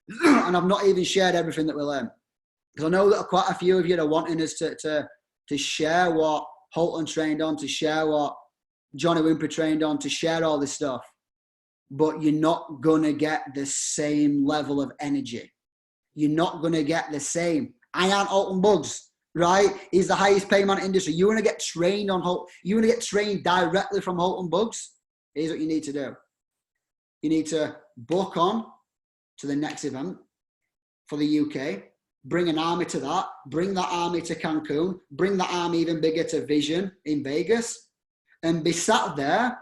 and I've not even shared everything that we learned. Because I know that quite a few of you are wanting us to share what Holton trained on, to share what Johnny Wimpy trained on, to share all this stuff. But you're not going to get the same level of energy. You're not going to get the same. I ain't Holton Bugs, right? He's the highest paid man in the industry. You want to get trained on Holton. You want to get trained directly from Holton Bugs. Here's what you need to do. You need to book on to the next event for the UK. Bring an army to that. Bring that army to Cancun. Bring that army even bigger to Vision in Vegas. And be sat there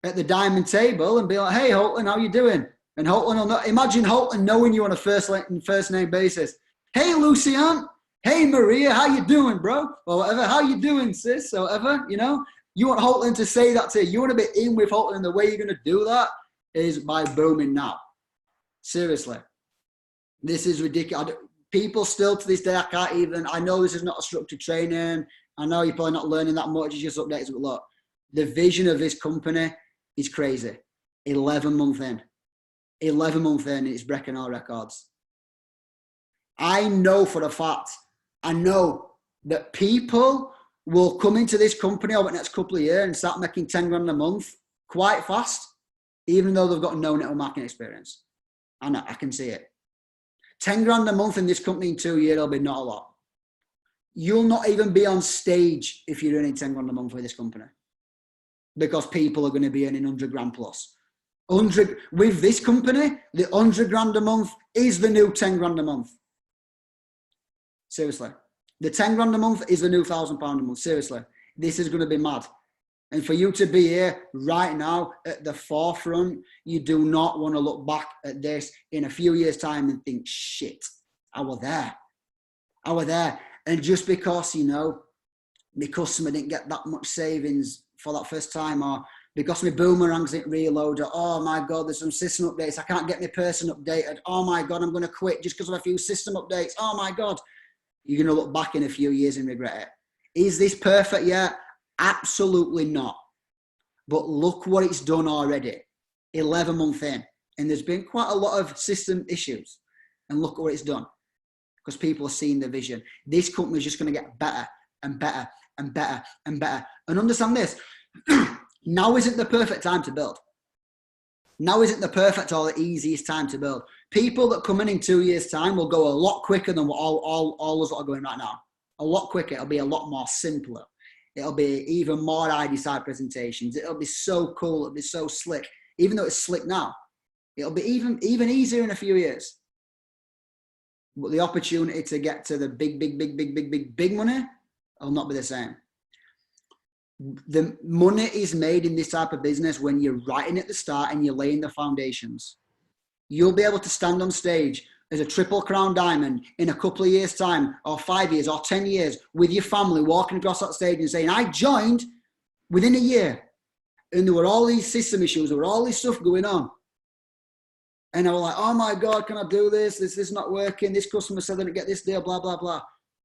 at the diamond table and be like, hey, Holton, how you doing? And Holton will not, imagine Holton knowing you on a first name basis. Hey, Lucian. Hey, Maria, how you doing, bro? Or whatever. How you doing, sis? Or whatever, you know. You want Holton to say that to you. You want to be in with Holton, and the way you're going to do that is by booming now. Seriously. This is ridiculous. People still to this day, I know this is not a structured training. I know you're probably not learning that much. It's just updates. But look, the vision of this company is crazy. 11 months in. 11 months in, it's breaking all records. I know for a fact, I know that people will come into this company over the next couple of years and start making 10 grand a month quite fast, even though they've got no network marketing experience. I know, I can see it. 10 grand a month in this company in 2 years, it'll be not a lot. You'll not even be on stage if you're earning 10 grand a month with this company, because people are going to be earning 100 grand plus. 100 with this company, the 100 grand a month is the new 10 grand a month. Seriously. The 10 grand a month is the new £1,000 a month. Seriously. This is going to be mad. And for you to be here right now at the forefront, you do not want to look back at this in a few years' time and think, shit, I was there. I was there. And just because, you know, my customer didn't get that much savings for that first time, or because my boomerangs didn't reload, or, oh my God, there's some system updates. I can't get my person updated. Oh my God, I'm going to quit just because of a few system updates. Oh my God. You're going to look back in a few years and regret it. Is this perfect yet? Absolutely not. But look what it's done already. 11 months in. And there's been quite a lot of system issues. And look at what it's done. Because people are seeing the vision. This company is just going to get better and better and better and better. And understand this. Now isn't the perfect time to build. Now isn't the perfect or the easiest time to build. People that come in 2 years' time will go a lot quicker than what all us are going right now. A lot quicker. It'll be a lot more simpler. It'll be even more ID side presentations. It'll be so cool. It'll be so slick. Even though it's slick now, It'll be even easier in a few years. But the opportunity to get to the big money will not be the same. The money is made in this type of business when you're writing at the start and you're laying the foundations. You'll be able to stand on stage as a Triple Crown Diamond in a couple of years' time, or 5 years, or 10 years, with your family walking across that stage and saying, I joined within a year. And there were all these system issues, there were all this stuff going on. And I was like, oh my God, can I do this? This is not working. This customer said they didn't get this deal, blah, blah, blah.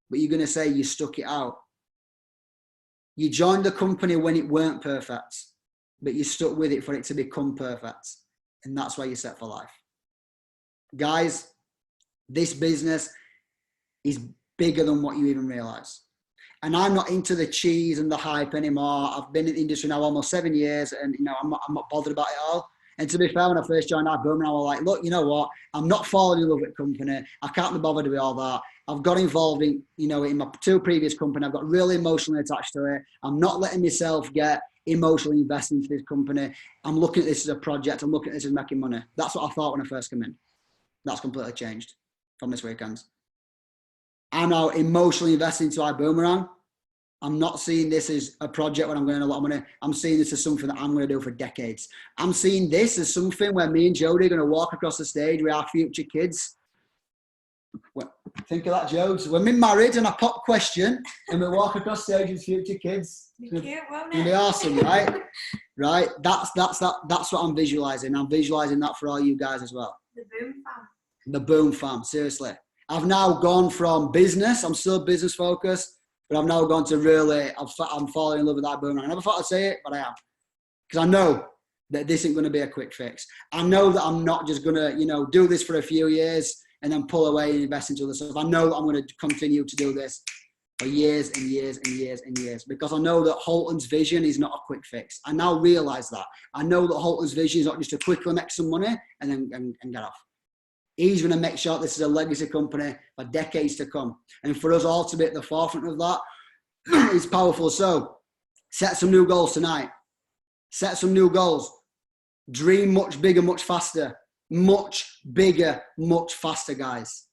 But you're going to say you stuck it out. You joined the company when it weren't perfect, but you stuck with it for it to become perfect. And that's why you're set for life. Guys, this business is bigger than what you even realize. And I'm not into the cheese and the hype anymore. I've been in the industry now almost 7 years, and I'm not bothered about it all. And to be fair, when I first joined iBoomerang, I was like, look, you know what? I'm not falling in love with the company. I can't be bothered with all that. I've got involved in, in my 2 previous companies. I've got really emotionally attached to it. I'm not letting myself get emotionally invested into this company. I'm looking at this as a project. I'm looking at this as making money. That's what I thought when I first came in. That's completely changed from this weekend. I'm now emotionally invested into iBoomerang. I'm not seeing this as a project where I'm going to earn a lot of money. I'm seeing this as something that I'm going to do for decades. I'm seeing this as something where me and Jodie are going to walk across the stage with our future kids. Well, think of that, Jodes. When we're married and I pop question and we walk across stage with future kids. Be cute, won't It'll be awesome, right? Right? That's what I'm visualizing. I'm visualizing that for all you guys as well. The boom fam. The boom fam, seriously. I've now gone from business, I'm still business focused, but I've now gone to really, I'm falling in love with that boomerang. I never thought I'd say it, but I am. Because I know that this isn't going to be a quick fix. I know that I'm not just going to, do this for a few years and then pull away and invest into other stuff. I know that I'm going to continue to do this for years and years and years and years, because I know that Holton's vision is not a quick fix. I now realize that. I know that Holton's vision is not just to quickly make some money and then get off. He's going to make sure this is a legacy company for decades to come. And for us all to be at the forefront of that is powerful. So set some new goals tonight. Set some new goals. Dream much bigger, much faster. Much bigger, much faster, guys.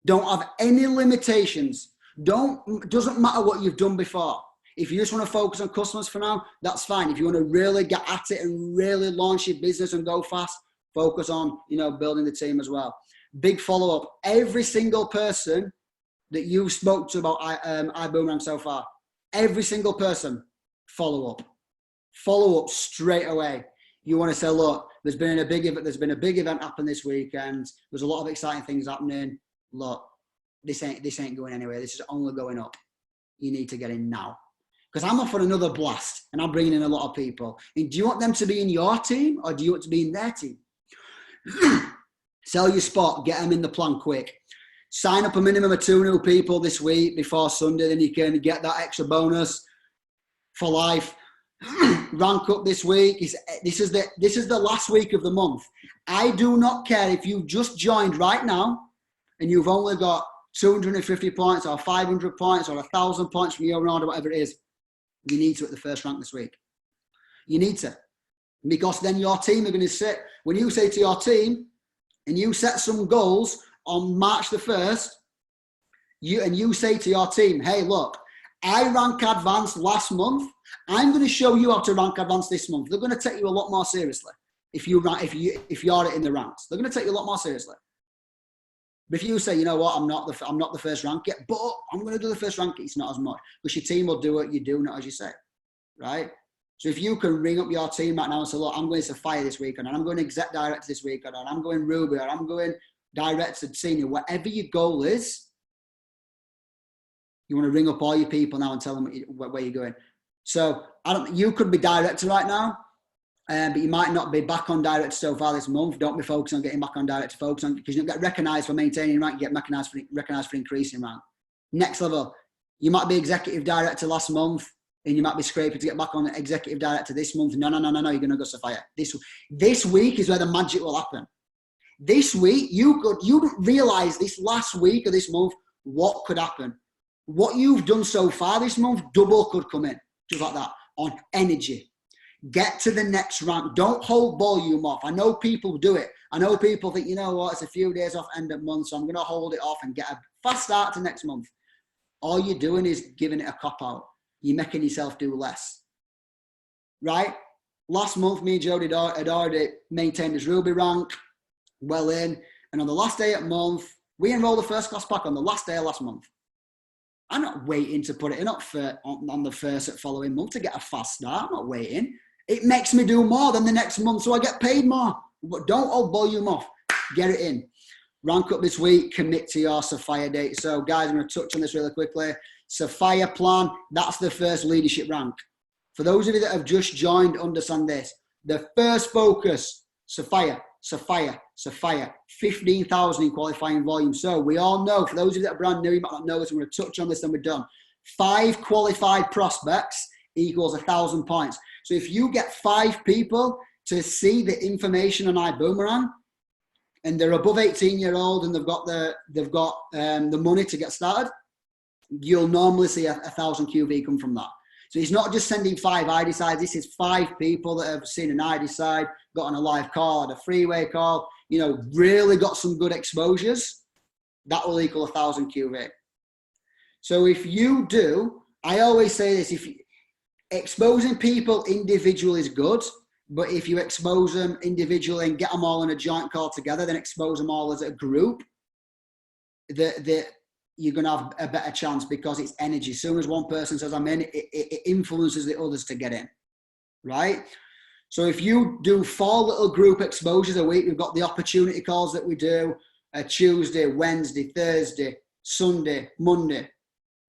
Don't have any limitations. Doesn't matter what you've done before. If you just want to focus on customers for now, that's fine. If you want to really get at it and really launch your business and go fast, focus on, building the team as well. Big follow-up. Every single person that you spoke to about iBoomerang so far, every single person, follow up. Follow up straight away. You want to say, look, there's been a big event happen this weekend. There's a lot of exciting things happening. Look, this ain't going anywhere. This is only going up. You need to get in now. Because I'm off on another blast and I'm bringing in a lot of people. And do you want them to be in your team or do you want to be in their team? Sell your spot, get them in the plan quick. Sign up a minimum of 2 new people this week before Sunday, then you can get that extra bonus for life. Rank up this week. This is the last week of the month. I do not care if you've just joined right now and you've only got 250 points or 500 points or 1,000 points from your round or whatever it is. You need to at the first rank this week. You need to. Because then your team are going to sit, when you say to your team, and you set some goals on March the 1st, you say to your team, hey, look, I rank advanced last month. I'm going to show you how to rank advanced this month. They're going to take you a lot more seriously if you're in the ranks. They're going to take you a lot more seriously. But if you say, you know what, I'm not the first rank yet, but I'm going to do the first rank, it's not as much. Because your team will do what you do, not as you say, right? So if you can ring up your team right now and say, look, I'm going to Sapphire this weekend, and I'm going to exec director this weekend, and I'm going Ruby, or I'm going director, senior, whatever your goal is, you want to ring up all your people now and tell them where you're going. So you could be director right now, but you might not be back on director so far this month. Don't be focusing on getting back on director, focus on, because you don't get recognised for maintaining rank, you get recognised for increasing rank. Next level, you might be executive director last month, and you might be scraping to get back on executive director this month. No, you're going to go Sapphire. This week is where the magic will happen. This week, you don't realise this last week of this month, what could happen. What you've done so far this month, double could come in, just like that, on energy. Get to the next rank. Don't hold volume off. I know people do it. I know people think, you know what, it's a few days off end of month, so I'm going to hold it off and get a fast start to next month. All you're doing is giving it a cop-out. You're making yourself do less. Right? Last month, me and Jody had already maintained his Ruby rank, well in, and on the last day of the month, we enrolled the first class pack on the last day of last month. I'm not waiting to put it in on the first following month to get a fast start. I'm not waiting. It makes me do more than the next month, so I get paid more. But don't hold volume off. Get it in. Rank up this week. Commit to your Sapphire date. So, guys, I'm going to touch on this really quickly. Sapphire plan, that's the first leadership rank. For those of you that have just joined, understand this. The first focus, Sapphire, Sapphire, Sapphire, 15,000 in qualifying volume. So we all know, for those of you that are brand new, you might not know this, I'm going to touch on this and we're done. 5 qualified prospects equals 1,000 points. So if you get 5 people to see the information on iBoomerang and they're above 18-year-old and they've got the money to get started, you'll normally see 1,000 QV come from that. So he's not just sending 5 ID sides. This is 5 people that have seen an ID side, got on a live call, had a freeway call, you know, really got some good exposures. That will equal 1,000 QV. So if you do, I always say this, exposing people individually is good, but if you expose them individually and get them all in a joint call together, then expose them all as a group, you're going to have a better chance because it's energy. As soon as one person says, I'm in, it influences the others to get in, right? So if you do 4 little group exposures a week, we've got the opportunity calls that we do Tuesday, Wednesday, Thursday, Sunday, Monday,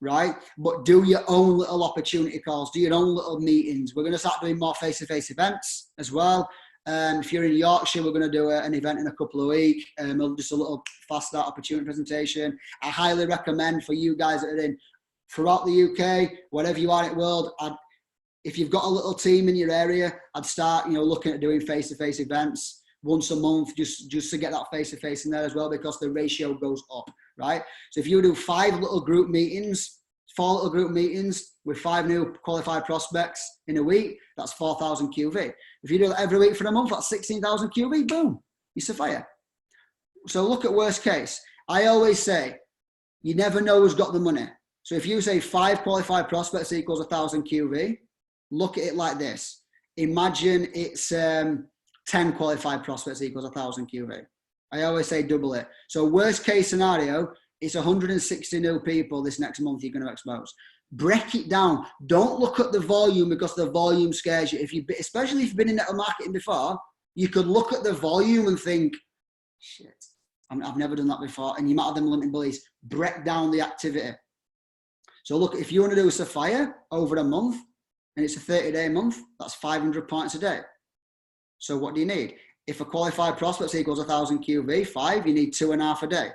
right? But do your own little opportunity calls, do your own little meetings. We're going to start doing more face-to-face events as well. If you're in Yorkshire, we're going to do an event in a couple of weeks, just a little fast start opportunity presentation. I highly recommend for you guys that are in throughout the UK, wherever you are in the world, if you've got a little team in your area, I'd start, looking at doing face-to-face events once a month, just to get that face-to-face in there as well, because the ratio goes up, right? So if you do 5 little group meetings, 4 little group meetings with 5 new qualified prospects in a week, that's 4,000 QV. If you do that every week for a month, that's 16,000 QV, boom, you're Sapphire. So look at worst case. I always say, you never know who's got the money. So if you say 5 qualified prospects equals 1,000 QV, look at it like this. Imagine it's 10 qualified prospects equals 1,000 QV. I always say double it. So worst case scenario, it's 160 new people this next month you're going to expose. Break it down. Don't look at the volume because the volume scares you. Especially if you've been in network marketing before, you could look at the volume and think, shit, I've never done that before. And you might have them limiting beliefs. Break down the activity. So look, if you want to do a Sapphire over a month and it's a 30-day month, that's 500 points a day. So what do you need? If a qualified prospect equals 1,000 QV, 5, you need 2.5 a day.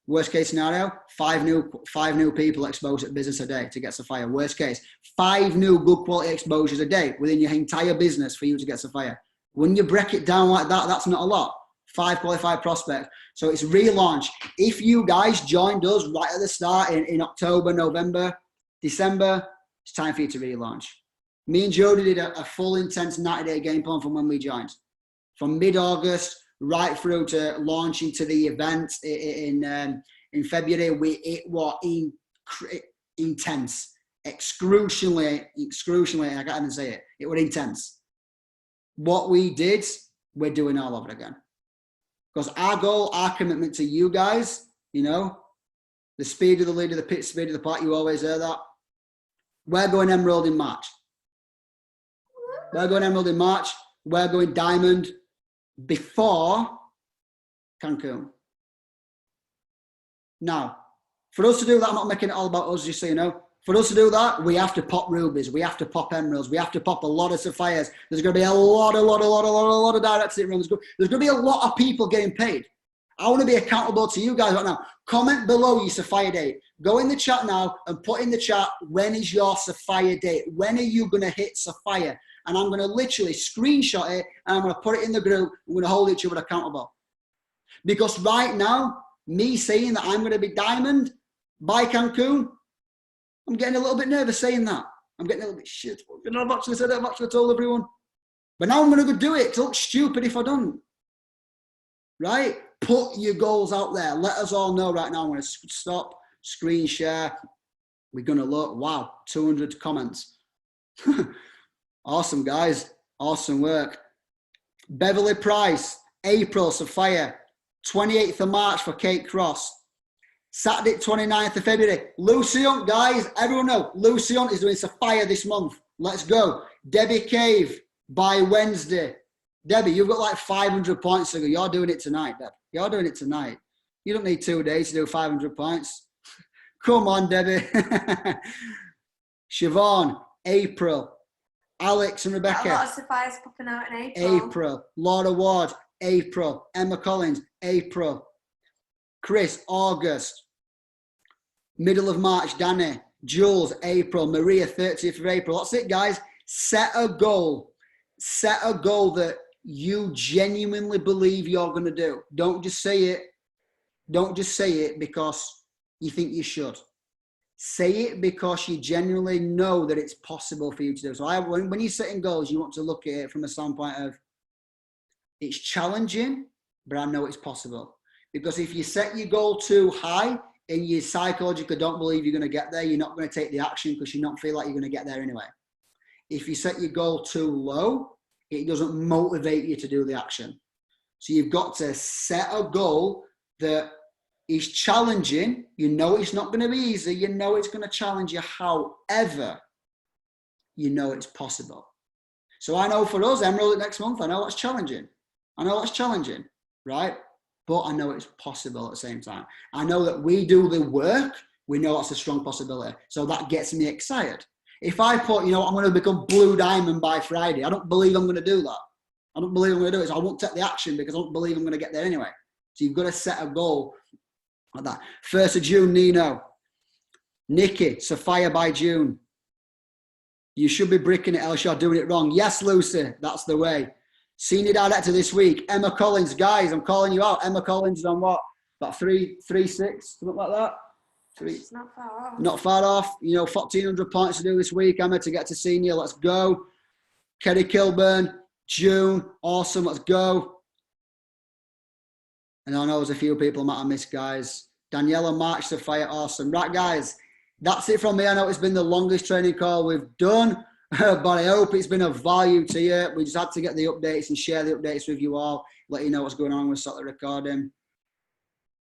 Worst case scenario, 5 new people exposed at business a day to get Sapphire. Worst case, 5 new good quality exposures a day within your entire business for you to get Sapphire. When you break it down like that, that's not a lot. 5 qualified prospects. So it's relaunch. If you guys joined us right at the start in October, November, December, it's time for you to relaunch. Me and Jody did a full intense 90-day game plan from when we joined. From mid-August right through to launching to the event in February, it was intense, excruciatingly, I can't even say it. It was intense. What we did, we're doing all over again. Because our goal, our commitment to you guys, the speed of the leader, the pit speed of the part, you always hear that. We're going Emerald in March. We're going Diamond before Cancun. Now, for us to do that, I'm not making it all about us, just so you know. For us to do that, we have to pop rubies, we have to pop emeralds, we have to pop a lot of sapphires. There's going to be a lot of directors in the room. There's going to be a lot of people getting paid. I want to be accountable to you guys right now. Comment below your Sapphire date. Go in the chat now and put in the chat, when is your Sapphire date? When are you going to hit Sapphire? And I'm going to literally screenshot it and I'm going to put it in the group. We're going to hold each other accountable. Because right now, me saying that I'm going to be Diamond by Cancun, I'm getting a little bit nervous saying that. I'm getting a little bit shit. I've actually said it, I've actually told everyone. But now I'm going to go do it, because it looks stupid if I don't. Right? Put your goals out there. Let us all know right now. I'm going to stop, screen share. We're going to look. Wow, 200 comments. Awesome, guys. Awesome work. Beverly Price, April, Sophia. 28th of March for Kate Cross. Saturday, 29th of February. Lucy Hunt, guys. Everyone know, Lucy Hunt is doing Sophia this month. Let's go. Debbie Cave by Wednesday. Debbie, you've got like 500 points to go. You're doing it tonight, Deb. You're doing it tonight. You don't need 2 days to do 500 points. Come on, Debbie. Siobhan, April. Alex and Rebecca. A lot of Sophia's popping out in April. April. Laura Ward, April. Emma Collins, April. Chris, August. Middle of March, Danny. Jules, April. Maria, 30th of April. That's it, guys. Set a goal. Set a goal that you genuinely believe you're going to do. Don't just say it. Don't just say it because you think you should. Say it because you genuinely know that it's possible for you to do. So when you're setting goals, you want to look at it from a standpoint of it's challenging, but I know it's possible. Because if you set your goal too high and you psychologically don't believe you're going to get there, you're not going to take the action because you don't feel like you're going to get there anyway. If you set your goal too low, it doesn't motivate you to do the action. So you've got to set a goal that is challenging. You know it's not going to be easy. You know it's going to challenge you. However, you know it's possible. So I know for us, Emerald next month, I know that's challenging. I know that's challenging, right? But I know it's possible at the same time. I know that we do the work. We know that's a strong possibility. So that gets me excited. If I put, I'm going to become Blue Diamond by Friday, I don't believe I'm going to do that. I don't believe I'm going to do it. So I won't take the action because I don't believe I'm going to get there anyway. So you've got to set a goal like that. 1st of June, Nino. Nikki, Sophia by June. You should be bricking it, else you're doing it wrong. Yes, Lucy, that's the way. Senior director this week, Emma Collins. Guys, I'm calling you out. Emma Collins is on what? About 3.6, something like that. It's not far off. Not far off. 1,400 points to do this week, Emma, to get to senior. Let's go. Kerry Kilburn, June. Awesome. Let's go. And I know there's a few people I might have missed, guys. Daniela March, Sophia. Awesome. Right, guys. That's it from me. I know it's been the longest training call we've done, but I hope it's been of value to you. We just had to get the updates and share the updates with you all, let you know what's going on. We'll start the recording.